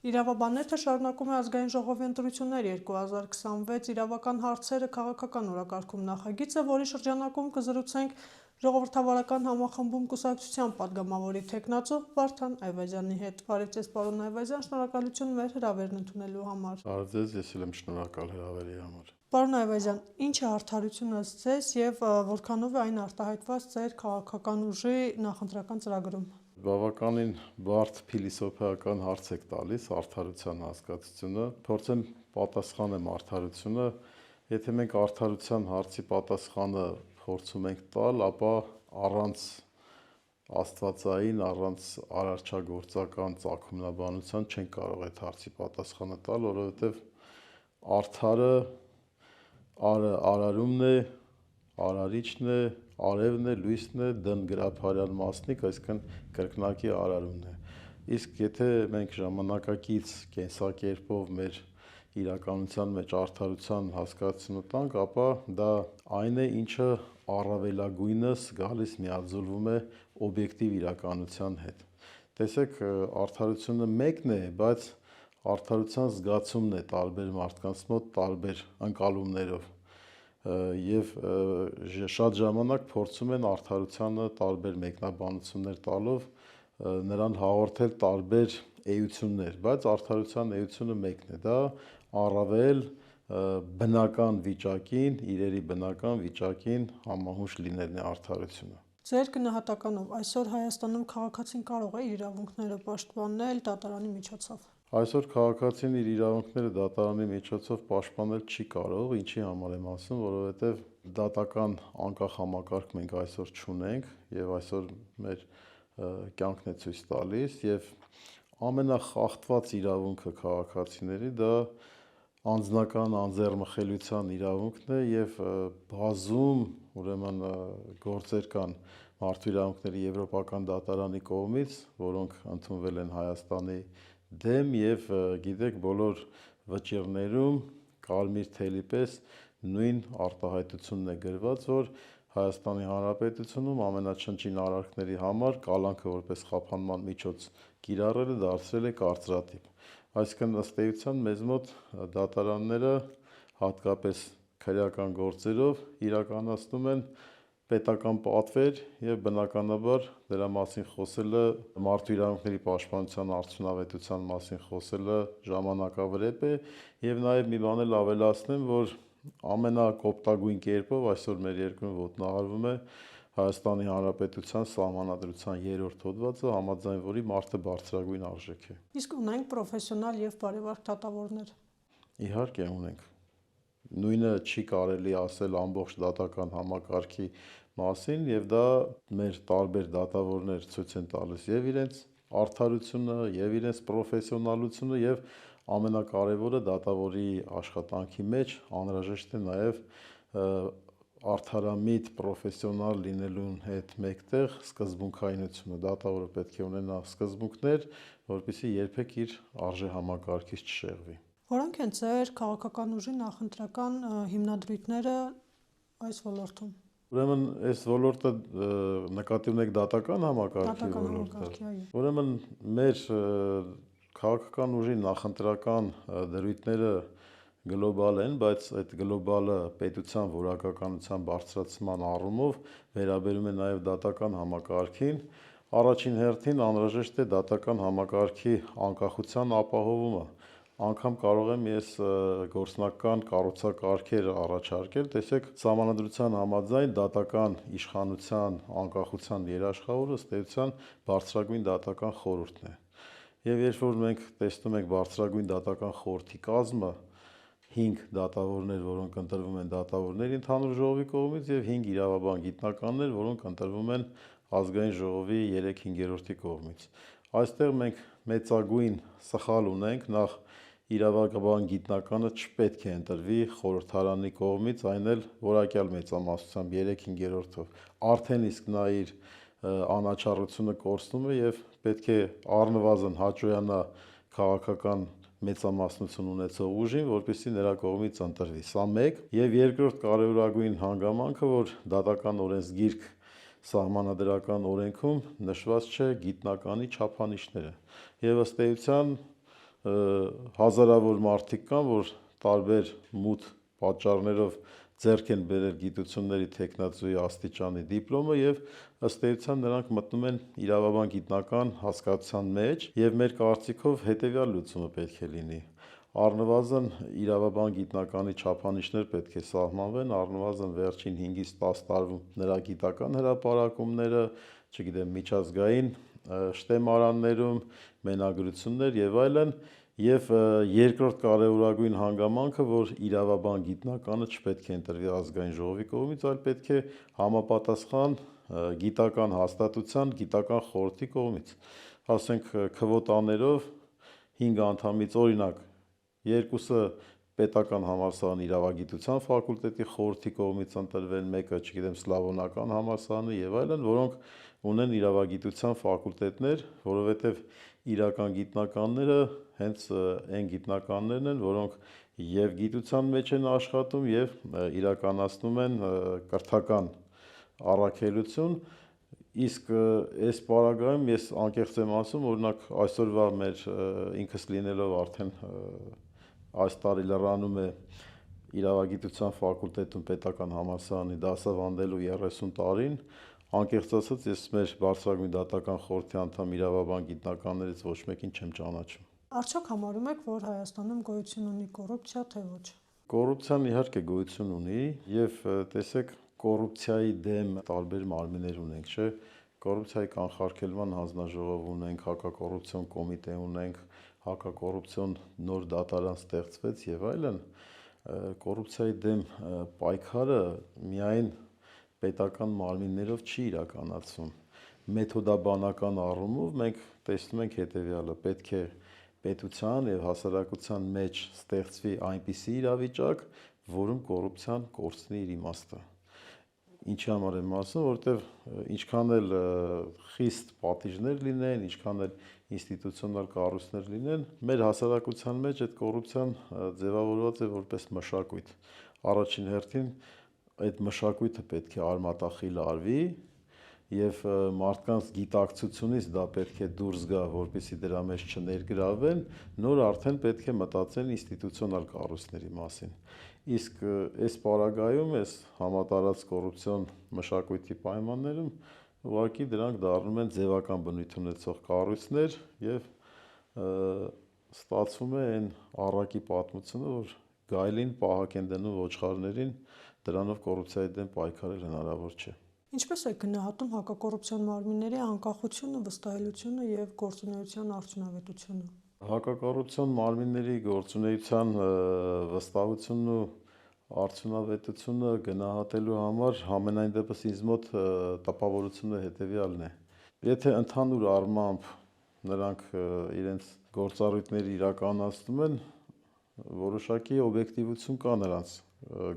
Իրավաբանները շարունակում է ազգային ժողովի ընտրություններ 2026 իրավական հարցերը քաղաքական օրակարգում նախագիծը, որի շրջանակում կզրուցենք ժողովրդավարական համախմբում կուսակցության պատգամավորի թեկնածու Վարդան Այվազյանի հետ։ Բարև ձեզ, պարոն Այվազյան, շնորհակալություն մեր հրավերն ընդունելու համար։ Բարև ձեզ, ես էլ եմ շնորհակալ հրավերի համար։ Պարոն Այվազյան, ինչ է արդարությունը ձեզ եւ որքանով է այն արտահայտված ձեր քաղաքական ուժի նախընտրական ծրագրում։ Բավականին բարդ փիլիսոփայական հարց եք տալիս արդարության հասկացությունը, փորձեմ պատասխանեմ արդարությունը, եթե մենք արդարության հարցի պատասխանը փորձում ենք տալ, ապա առանց աստվածային, առանց արարչագործական ծագումնաբանության չենք կարող այդ հարցի պատասխանը տալ, որովհետև արդարը արարումն է, արարիչն է, արևն է, լույսն է, դն գրաբարյան մասնիկ, այսինքն կրկնակի արարումն է։ Իսկ եթե մենք ժամանակակից կենսակերպով մեր իրականության մեջ արդարության հասկացությունը տանք, ապա դա այն է, ինչը առավելագույնս գալիս միաձուլվում է օբյեկտիվ իրականության հետ։ Տեսեք, արդարությունը մեկն է, բայց արդարության զգացումն է տարբեր մարդկանց մոտ տարբեր ընկալումներով եւ շատ ժամանակ փորձում են արդարությանը տարբեր մեկնաբանություններ տալով նրան հաղորդել տարբեր էություններ, բայց արդարության էությունը մեկն է, դա առավել բնական վիճակին, իրերի բնական վիճակին համահունչ լինելն է արդարությունը։ Ձեր գնահատականով այսօր Հայաստանում քաղաքացին կարող է իր իրավունքները պաշտպանել դատարանի միջոցով։ Այսօր քաղաքացին իր իրավունքները դատարանի միջոցով պաշտպանել չի կարող, ինչի համար եմ ասում, որովհետև դատական անկախ համակարգ մենք այսօր չունենք եւ այսօր մեր կյանքն է ցույց տալիս եւ ամենախախտված իրավունքը քաղաքացիների դա անձնական անձեռմխելիության իրավունքն է եւ բազում ուրեմն գործեր կան մարդու իրավունքների եվրոպական դատարանի կողմից, որոնք ընդունվել են Հայաստանի դեմ եւ գիտեք բոլոր վճիռներում կարմիր թելի պես նույն արտահայտությունն է գրված, որ Հայաստանի Հանրապետությունում ամենաչնչին արարքների համար կալանքը որպես խափանման միջոց կիրառելը դարձրել է կարծրատիպ։ Այսինքն ըստ էության մեզ մոտ դատարանները հատկապես քրեական գործերով իրականացնում են պետական պատվեր եւ բնականաբար դրա մասին խոսելը մարդու իրավունքների պաշտպանության արդյունավետության մասին խոսելը ժամանակավրեպ է եւ նաեւ մի բան էլ ավելացնեմ, որ ամենակոպտագույն կերպով այսօր մեր երկրում ոտնահարվում է Հայաստանի Հանրապետության Սահմանադրության 3-րդ հոդվածը, համաձայն որի մարդը բարձրագույն արժեք է։ Իսկ ունենք պրոֆեսիոնալ եւ բարեվարք դատավորներ։ Իհարկե ունենք։ Նույնը չի կարելի ասել ամբողջ դատական համակարգի մասին եւ դա մեր տարբեր դատավորներ ցույց են տալիս եւ իրենց արդարությունը եւ իրենց պրոֆեսիոնալությունը եւ ամենակարևորը դատավորի աշխատանքի մեջ անհրաժեշտ է նաեւ արդարամիտ պրոֆեսիոնալ լինելու հետ մեկտեղ սկզբունքայնությունը դատավորը պետք է ունենա սկզբունքներ, որպեսզի երբեք իր արժեհամակարգից չշեղվի։ Որոնք են ձեր քաղաքական ուժի նախընտրական հիմնադրույթները այս ոլորտում։ Ուրեմն այս ոլորտը նկատի ունեք դատական համակարգի ոլորտը։ Ուրեմն մեր քաղաքական ուժի նախընտրական դրույթները գլոբալ են, բայց այդ գլոբալը պետության որակականության բարձրացման առումով վերաբերում է նաև դատական համակարգին։ Առաջին հերթին անհրաժեշտ է դատական համակարգի անկախության ապահովումը։ Անգամ կարող եմ ես գործնական կառուցակարգեր առաջարկել, տեսեք, Սահմանադրության համաձայն դատական իշխանության անկախության երաշխավորը ըստ էության բարձրագույն դատական խորհուրդն է։ Եվ երբ որ մենք տեսնում ենք բարձրագույն դատական խորհրդի կազմը, 5 դատավորներ, որոնք ընտրվում են դատավորների ընդհանուր ժողովի կողմից եւ 5 իրավաբան գիտնականներ, որոնք ընտրվում են ազգային ժողովի 3/5-րդի կողմից։ Այստեղ մենք մեծագույն սխալ ունենք, նախ իրավաբան գիտնականը չպետք է ընտրվի խորհրդարանի կողմից, այն էլ որակյալ մեծամասնությամբ 3/5-ով։ Արդեն իսկ նա իր անաչառությունը կորցնում է եւ պետք է առնվազն հաճոյանա քաղաքական մեծամասնություն ունեցող ուժին, որպեսզի նրա կողմից ընտրվի։ Սա մեկ, եւ երկրորդ կարևորագույն հանգամանքը, որ դատական օրենսգիրք սահմանադրական օրենքում նշված չէ գիտնականի չափանիշները։ Եվ ըստ էության հազարավոր մարդիկ կան, որ տարբեր մութ պատճառներով ձեռք են բերել գիտությունների թեկնածուի աստիճանի դիպլոմը եւ ըստ էության նրանք մտնում են իրավաբան գիտնական հասկացության մեջ եւ մեր կարծիքով հետեւյալ լուծումը պետք է լինի. առնվազն իրավաբան գիտնականի չափանիշներ պետք է սահմանվեն, առնվազն վերջին 5-ից 10 տարում նրա գիտական հրապարակումները, չգիտեմ, միջազգային շտեմարաններում, մենագրություններ եւ այլն, եւ երկրորդ կարևորագույն հանգամանքը, որ իրավաբան գիտնականը չպետք է ընտրվի ազգային ժողովի կողմից, այլ պետք է համապատասխան գիտական հաստատության, գիտական խորհրդի կողմից, ասենք քվոտաներով 5 անդամից օրինակ երկուսը պետական համալսարանի իրավագիտության ֆակուլտետի խորհրդի կողմից ընտրվեն, մեկը, չգիտեմ, սլավոնական համալսարանի եւ այլն, որոնք ունեն իրավագիտության ֆակուլտետներ, որովհետեւ իրական գիտնականները հենց այն գիտնականներն են, որոնք եւ գիտության մեջ են աշխատում եւ իրականացնում են կրթական առաքելություն, իսկ այս պարագայում ես անկեղծ եմ ասում, օրինակ այսօրվա մեր ինքս լինելով արդեն այս տարի լրանում է իրավագիտության ֆակուլտետում պետական համալսարանի դասավանդելու 30 տարին, անկեղծ ասած ես մեր բարձրագույն դատական խորհրդի անդամ իրավաբան գիտնականներից ոչ մեկին չեմ ճանաչում։ Արդյոք համարում եք, որ Հայաստանում գոյություն ունի կոռուպցիա, թե ոչ։ Կոռուպցիան իհարկե գոյություն ունի եւ տեսեք կոռուպցիայի դեմ տարբեր մարմիններ ունենք, չէ՞։ Կոռուպցիայի կանխարգելման հանձնաժողով ունենք, հակակոռուպցիոն կոմիտե ունենք, հակակոռուպցիոն նոր դատարան ստեղծվեց եւ այլն, կոռուպցիայի դեմ պայքարը միայն պետական մարմիններով չի իրականացվում։ Մեթոդաբանական առումով մենք տեսնում ենք հետեւյալը. պետք է պետության եւ հասարակության մեջ ստեղծվի այնպիսի իրավիճակ, որում կոռուպցիան կորցնի իր իմաստը։ Ինչի համար եմ ասում, որովհետեւ ինչքան էլ խիստ պատիժներ լինեն, ինչքան էլ ինստիտուցիոնալ կառույցներ լինեն, մեր հասարակության մեջ այդ կոռուպցիան ձևավորված է որպես մշակույթ։ Առաջին հերթին այդ մշակույթը պետք է արմատախիլ արվի եւ մարդկանց գիտակցությունից դա պետք է դուրս գա, որպեսզի դրա մեջ չներգրավեն, նոր արդեն պետք է մտածեն ինստիտուցիոնալ կառույցների մասին։ Իսկ այս պարագայում, այս համատարած կոռուպցիոն մշակույթի պայմաններում ուղղակի դրանք դառնում են ձևական բնույթ ունեցող կառույցներ եւ ստացվում է այն առակի պատմությունը, որ գայլին պահակ են դնում ոչխարներին, դրանով կոռուպցիայի դեմ պայքարել հնարավոր չէ։ Ինչպես է գնահատում հակակոռուպցիոն մարմինների անկախությունը, վստահելիությունը եւ գործունեության արդյունավետությունը։ Հակակոռուպցիոն մարմինների գործունեության վստահությունն ու արդյունավետությունը գնահատելու համար համենայն դեպս ինձ մոտ տպավորությունը հետեւյալն է. եթե ընդհանուր առմամբ նրանք իրենց գործառույթները իրականացնում են, որոշակի օբյեկտիվություն կա նրանց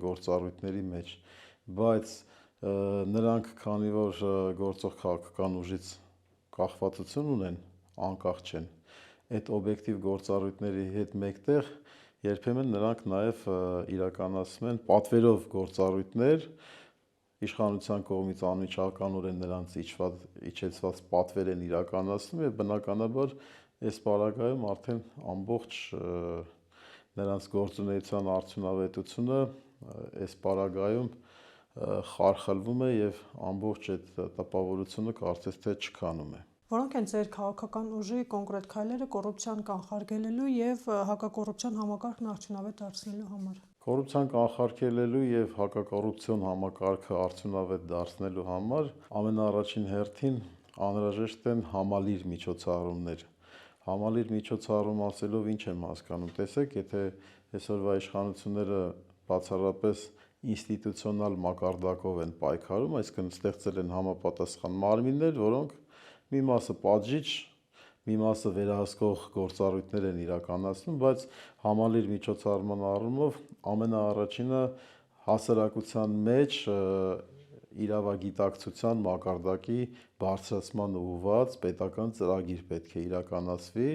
գործառույթների մեջ, բայց նրանք, քանի որ գործող քաղաքական ուժից կախվածություն ունեն, անկախ չեն, այդ օբյեկտիվ գործառույթների հետ մեկտեղ երբեմն նրանք նաև իրականացնում են պատվերով գործառույթներ, իշխանության կողմից անմիջականորեն նրանց իջեցված պատվեր են իրականացնում եւ բնականաբար այս պարագայում արդեն ամբողջ նրանց գործունեության արդյունավետությունը այս պարագայում խարխլվում է եւ ամբողջ այդ տպավորությունը կարծես թե չքանում է։ Որոնք են ձեր քաղաքական ուժի կոնկրետ քայլերը կոռուպցիան կանխարգելելու եւ հակակոռուպցիոն համակարգն արդյունավետ դարձնելու համար։ Կոռուպցիան կանխարգելելու եւ հակակոռուպցիոն համակարգը արդյունավետ դարձնելու համար ամենաառաջին հերթին անհրաժեշտ են համալիր միջոցառումներ։ Համալիր միջոցառում ասելով ինչ եմ հասկանում, տեսեք, եթե այսօրվա իշխանությունները բացառապես ինստիտուցիոնալ մակարդակով են պայքարում, այսինքն ստեղծել են համապատասխան մարմիններ, որոնք մի մասը պատժիչ, մի մասը վերահսկող գործառույթներ են իրականացնում, բայց համալիր միջոցառման առումով ամենաառաջինը հասարակության մեջ իրավագիտակցության մակարդակի բարձրացման ուղղված պետական ծրագիր պետք է իրականացվի,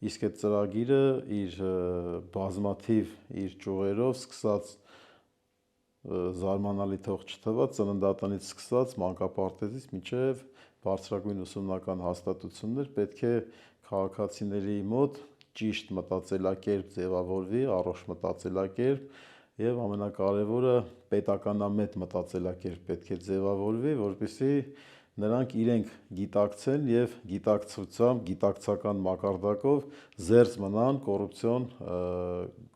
իսկ այդ ծրագիրը իր բազմաթիվ իր ճյուղերով սկսած զարմանալի թող չթվա ծննդատնից սկսած մանկապարտեզից մինչև բարձրագույն ուսումնական հաստատություններ պետք է քաղաքացիների մոտ ճիշտ մտածելակերպ ձևավորվի, առողջ մտածելակերպ եւ ամենակարևորը պետականամետ մտածելակերպ պետք է ձևավորվի, որպեսզի նրանք իրենք գիտակցեն եւ գիտակցական մակարդակով զերծ մնան կոռուպցիոն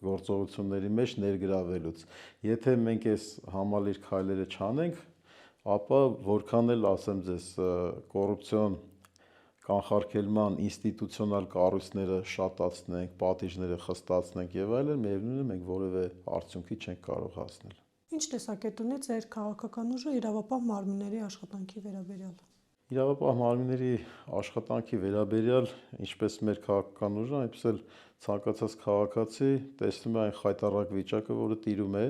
գործողությունների մեջ ներգրավելուց։ Եթե մենք այս համալիր քայլերը չանենք, ապա որքան էլ ասեմ ձեզ կոռուպցիոն կանխարգելման ինստիտուցիոնալ կառույցները շատացնենք, պատիժները խստացնենք եւ այլն, միևնույն է մենք որևէ արդյունքի չենք կարող հասնել։ Ինչ տեսակետ ունի ձեր քաղաքական ուժը իրավապահ մարմինների աշխատանքի վերաբերյալ։ Իրավապահ մարմինների աշխատանքի վերաբերյալ, ինչպես մեր քաղաքական ուժը, այնպես էլ ցանկացած քաղաքացի տեսնում է այն խայտառակ վիճակը, որը տիրում է,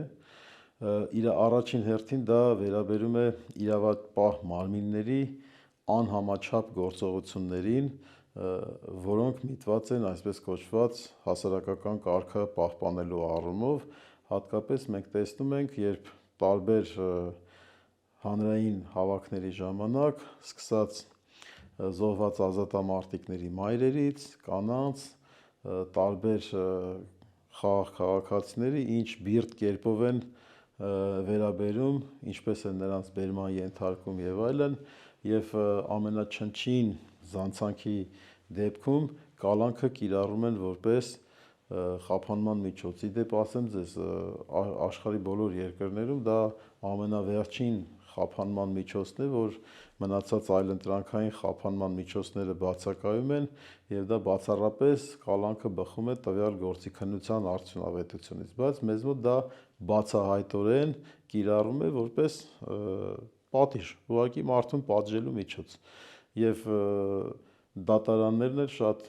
իր առաջին հերթին դա վերաբերում է իրավապահ մարմինների անհամաչափ գործողություններին, որոնք միտված են այսպես կոչված հասարակական կարգը պահպանելու առումով, հատկապես մենք տեսնում ենք, երբ տարբեր հանրային հավաքների ժամանակ, սկսած զոհված ազատամարտիկների մայրերից, կանանց, տարբեր խաղաղ քաղաքացիների, ինչ բիրտ կերպով են վերաբերում, ինչպես են նրանց բերման ենթարկում եւ այլն, եւ ամենաչնչին զանցանքի դեպքում կալանքը կիրառում են որպես խափանման միջոց։ Իդեպ ասեմ ձեզ, աշխարհի բոլոր երկրներում դա ամենավերջին խափանման միջոցն է, որ մնացած այլընտրանքային խափանման միջոցները բացակայում են եւ դա բացառապես կալանքը բխում է տվյալ գործի քննության արդյունավետությունից, բայց մեզ մոտ դա բացահայտորեն կիրառվում է որպես պատիժ, ուղղակի մարդուն պատժելու միջոց եւ դատարաններն էլ շատ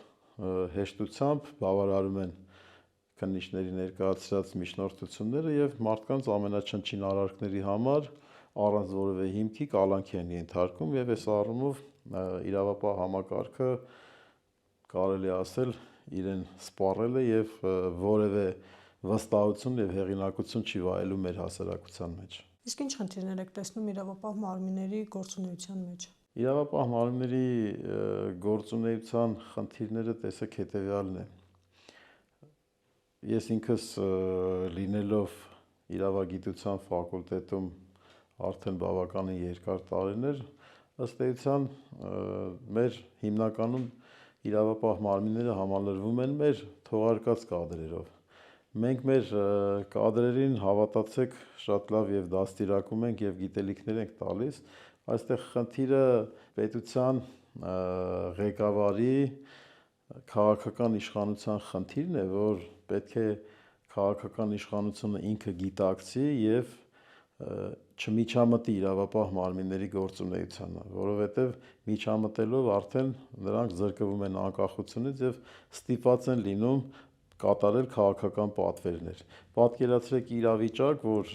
հեշտությամբ բավարարում են քննիչների ներկայացրած միջնորդությունները եւ մարդկանց ամենաչնչին արարքների համար առանց որևէ հիմքի կալանքի են ենթարկում եւ այս առումով իրավապահ համակարգը կարելի ասել իրեն սպառել է եւ որևէ վստահություն եւ հեղինակություն չի վայելում մեր հասարակության մեջ։ Իսկ ինչ խնդիրներ եք տեսնում իրավապահ մարմինների գործունեության մեջ։ Իրավապահ մարմինների գործունեության խնդիրները տեսեք հետեւյալն է։ Ես ինքս լինելով իրավագիտության ֆակուլտետում արդեն բավականին երկար տարիներ, ըստ էության մեր հիմնականում իրավապահ մարմինները համալրվում են մեր թողարկած կադրերով։ Մենք մեր կադրերին հավատացեք շատ լավ եւ դաստիարակում ենք եւ գիտելիքներ ենք տալիս, այստեղ խնդիրը պետության ղեկավարի քաղաքական իշխանության խնդիրն է, որ պետք է քաղաքական իշխանությունը ինքը գիտակցի եւ չմիջամտի իրավապահ մարմինների գործունեությանը, որովհետեւ միջամտելով արդեն նրանք զրկվում են անկախությունից եւ ստիպված են լինում կատարել քաղաքական պատվերներ։ Պատկերացրեք իրավիճակ, որ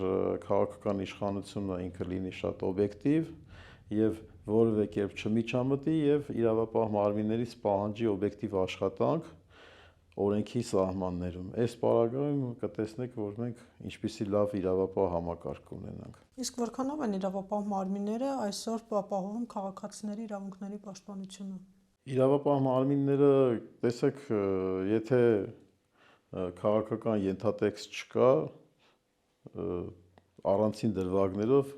քաղաքական իշխանությունը ինքը լինի շատ օբյեկտիվ եւ որևէ կերպ չմիջամտի եւ իրավապահ մարմիններից պահանջի օբյեկտիվ աշխատանք օրենքի սահմաններում։ Այս պարագայում կտեսնեք, որ մենք ինչպիսի լավ իրավապահ համակարգ ունենանք։ Իսկ որքանով են իրավապահ մարմինները այսօր ապահովում քաղաքացիների իրավունքների պաշտպանությունը։ Իրավապահ մարմինները, տեսեք, եթե քաղաքական ենթատեքստ չկա, առանցին դրվագներով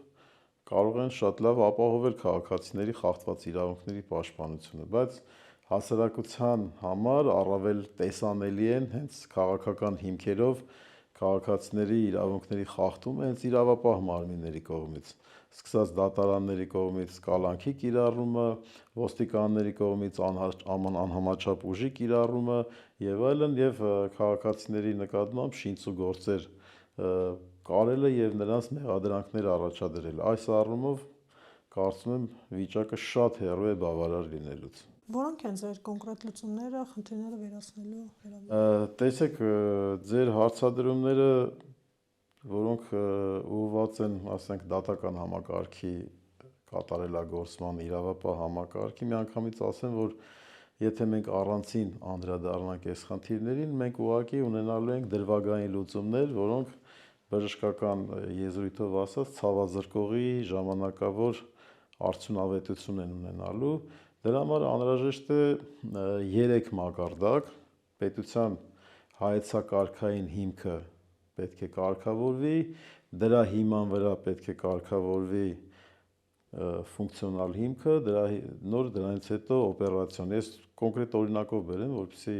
կարող են շատ լավ ապահովել քաղաքացիների խախտված իրավունքների պաշտպանությունը, բայց հասարակության համար առավել տեսանելի են հենց քաղաքական հիմքերով քաղաքացիների իրավունքների խախտումը հենց իրավապահ մարմինների կողմից, սկսած դատարանների կողմից կալանքի կիրառումը, ոստիկանների կողմից անհամաչափ ուժի կիրառումը եւ այլն եւ քաղաքացիների նկատմամբ շինցուգործեր կարելը եւ նրանց մեղադրանքներ առաջադրել։ Այս առումով կարծում եմ վիճակը շատ հեռու է բավարար լինելուց։ Որոնք են ձեր կոնկրետ լուծումները խնդիրները վերացնելու վերաբերյալ։ Տեսեք, ձեր հարցադրումները, որոնք ուղղված են, ասենք, դատական համակարգի կատարելագործման իրավապահ համակարգի, միանգամից ասեմ, որ եթե մենք առանցին անդրադառնանք այս խնդիրներին, մենք ուղղակի ունենալու ենք դրվագային լուծումներ, որոնք բժշկական եզրույթով ասած ցավազրկողի ժամանակավոր արդյունավետություն են ունենալու։ Դրա համար անհրաժեշտ է 3 մակարդակ, պետության հայեցակարգային հիմքը պետք է կարգավորվի, դրա հիման վրա պետք է կարգավորվի ֆունկցիոնալ հիմքը, դրանից հետո օպերացիոն։ Ես կոնկրետ օրինակով բերեմ, որպեսզի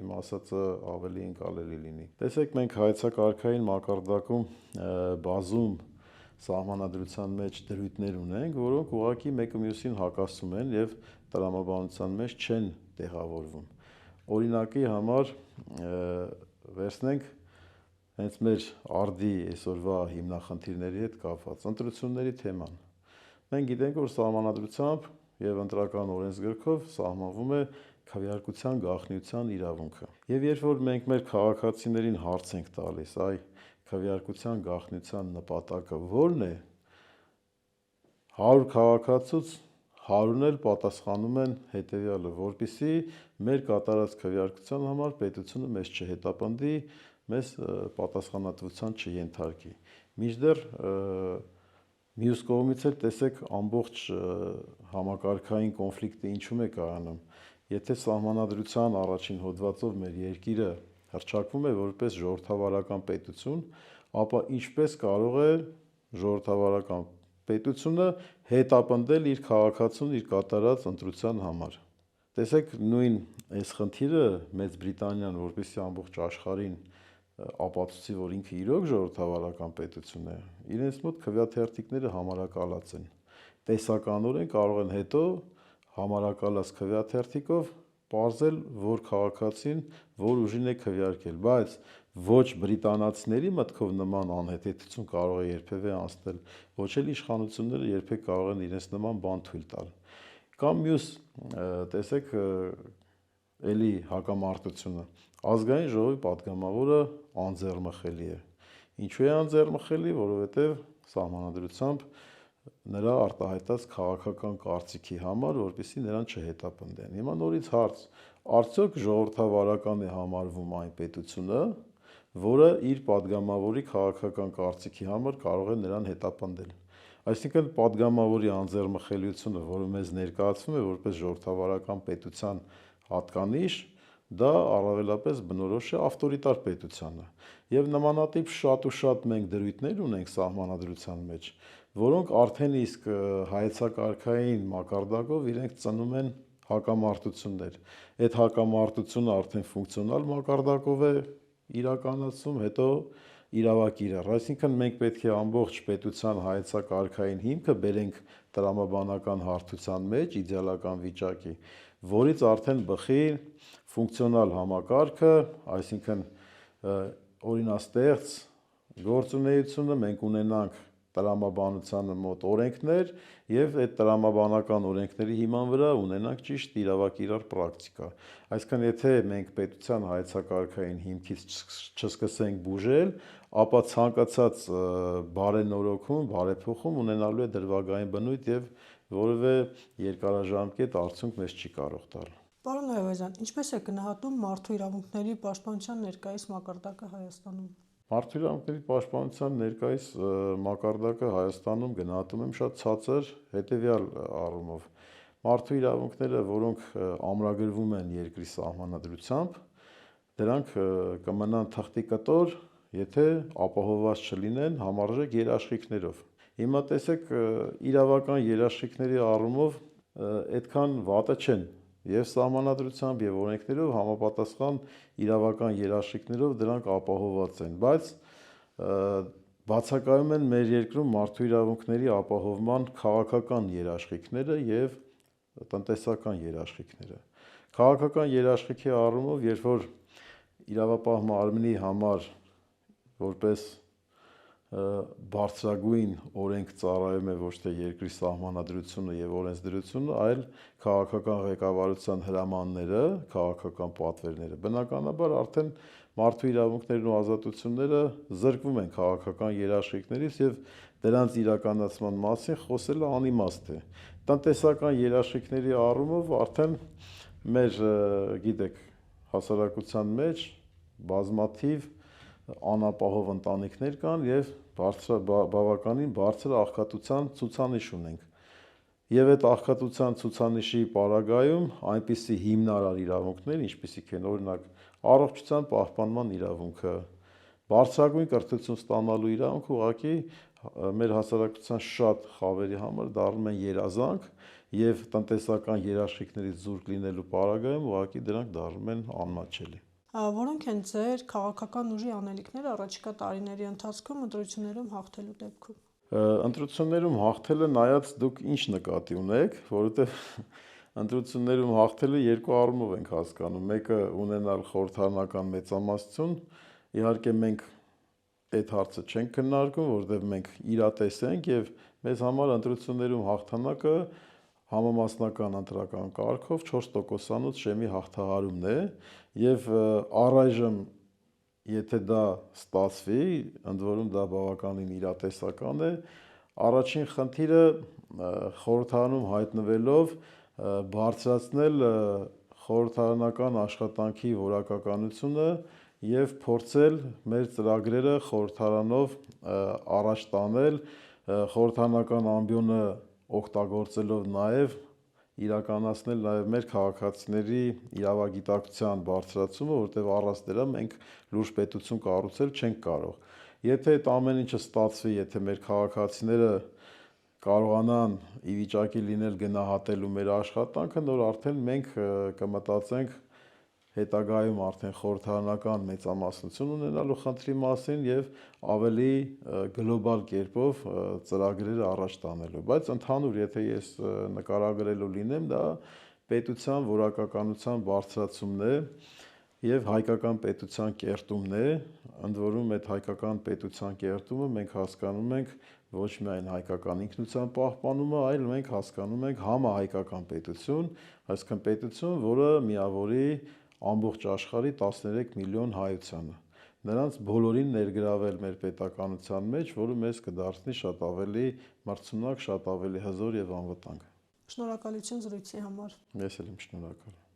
իմ ասածը ավելի ընկալելի լինի։ Տեսեք, մենք հայեցակարգային մակարդակում բազում սահմանադրության մեջ դրույթներ ունենք, որոնք ուղղակի մեկը մյուսին հակասում են եւ տրամաբանության մեջ չեն տեղավորվում։ Օրինակի համար վերցնենք հենց մեր արդի այսօրվա հիմնախնդիրների հետ կապված ընտրությունների թեման։ Մենք գիտենք, որ սահմանադրությամբ եւ ընտրական օրենսգրքով սահմանվում է քվեարկության գաղտնիության իրավունքը։ Եվ երբ որ մենք մեր քաղաքացիներին հարց ենք տալիս, այ քվեարկության գաղտնիության նպատակը ո՞րն է, 100 քաղաքացուց 100-ն էլ պատասխանում են հետեւյալը, որպեսզի մեր կատարած քվեարկության համար պետությունը մեզ չհետապնդի, մեզ պատասխանատվության չենթարկի։ Մինչդեռ մյուս կողմից էլ տեսեք ամբողջ համակարգային կոնֆլիկտը ինչու՞մ է կայանում։ Եթե սահմանադրության առաջին հոդվածով մեր երկիրը հռչակվում է որպես ժողովրդավարական պետություն, ապա ինչպես կարող է ժողովրդավարական պետությունը հետապնդել իր քաղաքացուն իր կատարած ընտրության համար։ Տեսեք, նույն այս խնդիրը Մեծ Բրիտանիան, որպեսզի ամբողջ աշխարհին ապացուցի, որ ինքը իրոք ժողովրդավարական պետություն է, իրենց մոտ քվեաթերթիկները համարակալած են։ Տեսականորեն կարող են հետո համարակալած քվեաթերթիկով պարզել, որ քաղաքացին որ ուժին է քվեարկել, բայց ոչ բրիտանացիների մտքով նման անհետեթություն կարող է երբևէ անցնել, ոչ էլ իշխանությունները երբեք կարող են իրենց նման բան թույլ տալ։ Կամ մյուս, տեսեք, էլի հակամարտությունը։ Ազգային ժողովի պատգամավորը անձեռնմխելի է։ Ինչու է անձեռնմխելի, որովհետև սահմանադրությամբ նրա արտահայտած քաղաքական կարծիքի համար, որպեսզի նրան չհետապնդեն։ Հիմա նորից հարց, արդյոք ժողովրդավարական է համարվում այն պետությունը, որը իր պատգամավորի քաղաքական կարծիքի համար կարող է նրան հետապնդել։ Այսինքն պատգամավորի անձեռնմխելիությունը, որը մեզ ներկայացվում է որպես ժողովրդավարական պետության հատկանիշ, դա առավելապես բնորոշ է ավտորիտար պետությանը։ Եվ նմանատիպ շատ ու շատ մենք դրույթներ ունենք սահմանադրության մեջ, որոնք արդեն իսկ հայեցակարգային մակարդակով իրենք ծնում են հակամարտություններ։ Այդ հակամարտությունը արդեն ֆունկցիոնալ մակարդակով է իրականացում, հետո իրավակիրառ։ Այսինքն մենք պետք է ամբողջ պետության հայեցակարգային հիմքը բերենք տրամաբանական հարթության մեջ, իդեալական վիճակի, որից արդեն բխի ֆունկցիոնալ համակարգը, այսինքն օրինաստեղծ գործունեությունը, մենք ունենանք տրամաբանությանը մոտ օրենքներ եւ այդ տրամաբանական օրենքների հիման վրա ունենանք ճիշտ իրավակիրառ պրակտիկա։ Այսինքն եթե մենք պետության հայեցակարգային հիմքից չսկսենք բուժել, ապա ցանկացած բարենորոգում, բարեփոխում ունենալու է դրվագային բնույթ եւ որևէ երկարաժամկետ արդյունք մեզ չի կարող տալ։ Պարոն Այվազյան, ինչպես է գնահատում մարդու իրավունքների պաշտպանության ներկայիս մակարդակը Հայաստանում։ Մարդու իրավունքների պաշտպանության ներկայիս մակարդակը Հայաստանում գնահատում եմ շատ ցածր հետևյալ առումով։ Մարդու իրավունքները, որոնք ամրագրվում են երկրի սահմանադրությամբ, դրանք կմնան թղթի կտոր, եթե ապահովված չլինեն համարժեք երաշխիքներով։ Հիմա տեսեք, իրավական երաշխիքների առումով այդքան վատը չեն, եւ սահմանադրությամբ եւ օրենքներով համապատասխան իրավական երաշխիքներով դրանք ապահովված են, բայց բացակայում են մեր երկրում մարդու իրավունքների ապահովման քաղաքական երաշխիքները եւ տնտեսական երաշխիքները։ Քաղաքական երաշխիքի առումով, երբ որ իրավապահ մարմնի համար որպես բարձրագույն օրենք ծառայում է ոչ թե երկրի սահմանադրությունը եւ օրենսդրությունը, այլ քաղաքական ղեկավարության հրամանները, քաղաքական պատվերները։ Բնականաբար արդեն մարդու իրավունքներն ու ազատությունները զրկվում են քաղաքական երաշխիքներից եւ դրանց իրականացման մասին խոսելը անիմաստ է։ Տնտեսական երաշխիքների առումով արդեն մեր, գիտեք, հասարակության մեջ բազմաթիվ անապահով ընտանիքներ կան եւ բավականին բարձր աղքատության ցուցանիշ ունենք։ Եվ այդ աղքատության ցուցանիշի պարագայում այնպիսի հիմնարար իրավունքներ, ինչպիսիք են օրինակ առողջության պահպանման իրավունքը, բարձրագույն կրթություն ստանալու իրավունքը, ուղղակի մեր հասարակության շատ խավերի համար դառնում են երազանք եւ տնտեսական երաշխիքներից զուրկ լինելու պարագայում ուղղակի դրանք դառնում են անմատչելի։ Որոնք են ձեր քաղաքական ուժի անելիքները առաջիկա տարիների ընթացքում ընտրություններում հաղթելու դեպքում։ Ընտրություններում հաղթելը նայած դուք ինչ նկատի ունեք, որովհետև ընտրություններում հաղթելը երկու առումով ենք հասկանում։ Մեկը ունենալ խորհրդարանական մեծամասնություն, իհարկե մենք այդ հարցը չենք քննարկում, որովհետև մենք իրատես ենք եւ մեզ համար ընտրություններում հաղթանակը համամասնական ընտրական կարգով 4%-անոց շեմի հաղթահարումն է եւ առայժմ եթե դա ստացվի, ընդ որում դա բավականին իրատեսական է, առաջին խնդիրը խորհրդարանում հայտնվելով բարձրացնել խորհրդարանական աշխատանքի որակականությունը եւ փորձել մեր ծրագրերը խորհրդարանով առաջ տանել, խորհրդարանական ամբիոնը օգտագործելով նաեւ իրականացնել նաև մեր քաղաքացիների իրավագիտակցության բարձրացումը, որտեղ առանց դրա մենք լուրջ պետություն կառուցել չենք կարող։ Եթե այդ ամեն ինչը ստացվի, եթե մեր քաղաքացիները կարողանան ի վիճակի լինել գնահատելու մեր աշխատանքը, նոր արդեն մենք կմտածենք հետագայում արդեն խորհրդարանական մեծամասնություն ունենալու խնդրի մասին եւ ավելի գլոբալ կերպով ծրագրերը առաջ տանելու, բայց ընդհանուր եթե ես նկարագրելու լինեմ, դա պետության որակականության բարձրացումն է եւ հայկական պետության կերտումն է, ընդ որում այդ հայկական պետության կերտումը մենք հասկանում ենք ոչ միայն հայկական ինքնության պահպանումը, այլ մենք հասկանում ենք համահայկական պետություն, այսինքն պետություն, որը միավորի ամբողջ աշխարհի 13 միլիոն հայությանը։ Նրանց բոլորին ներգրավել մեր պետականության մեջ, որը մեզ կդարձնի շատ ավելի մրցունակ, շատ ավելի հզոր եւ անվտանգ։ Շնորհակալություն զրույցի համար։ Ես էլ եմ շնորհակալ։